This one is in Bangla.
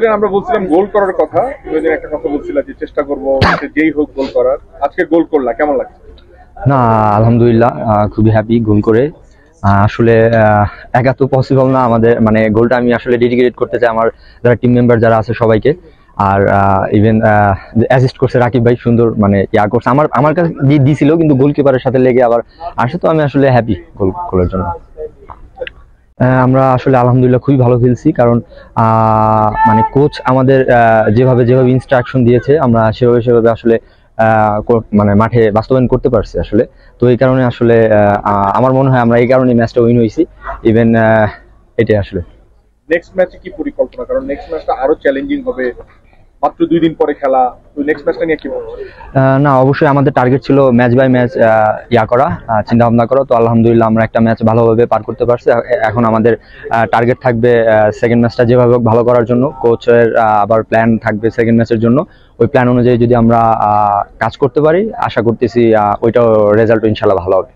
সেদিন আমরা বলছিলাম গোল করার কথা, তুমি একটা কথা বলছিলা যে চেষ্টা করবো যেই হোক গোল করার, আজকে গোল করলা, কেমন লাগছে? না আলহামদুলিল্লাহ, খুবই হ্যাপি গোল করে। আসলে একা তো পসিবল না আমাদের, মানে গোলটা আমি আসলে ডেডিকেট করতে চাই আমার যারা টিম মেম্বার যারা আছে সবাইকে। আর ইভেন অ্যাসিস্ট করছে রাকিব ভাই, সুন্দর মানে ইয়া করছে, আমার কাছে দিয়েছিল কিন্তু গোলকিপারের সাথে লেগে আবার আসে, তো আমি আসলে হ্যাপি গোলের জন্য। আমরা আসলে আলহামদুলিল্লাহ খুবই ভালো খেলছি, কারণ মানে কোচ আমাদের যেভাবে ইনস্ট্রাকশন দিয়েছে আমরা সেভাবে আসলে মানে মাঠে বাস্তবায়ন করতে পারছি আসলে। তো এই কারণে আসলে আমার মনে হয় আমরা এই কারণে ম্যাচটা উইন হয়েছি। ইভেন এটাই আসলে। নেক্সট ম্যাচে কি পরিকল্পনা? কারণ নেক্সট ম্যাচটা আরো চ্যালেঞ্জিং হবে, মাত্র 2 দিন পরে খেলা, তো নেক্সট ম্যাচটা নিয়ে কি ভাবছো? না অবশ্যই আমাদের টার্গেট ছিল ম্যাচ বাই ম্যাচ চিন্তা ভাবনা করা। তো আলহামদুলিল্লাহ আমরা একটা ম্যাচ ভালোভাবে পার করতে পারছি। এখন আমাদের টার্গেট থাকবে সেকেন্ড ম্যাচটা যেভাবে ভালো করার জন্য। কোচের আবার প্ল্যান থাকবে সেকেন্ড ম্যাচের জন্য। ওই প্ল্যান অনুযায়ী যদি আমরা কাজ করতে পারি, আশা করতেছি ওইটাও রেজাল্ট ইনশাল্লাহ ভালো হবে।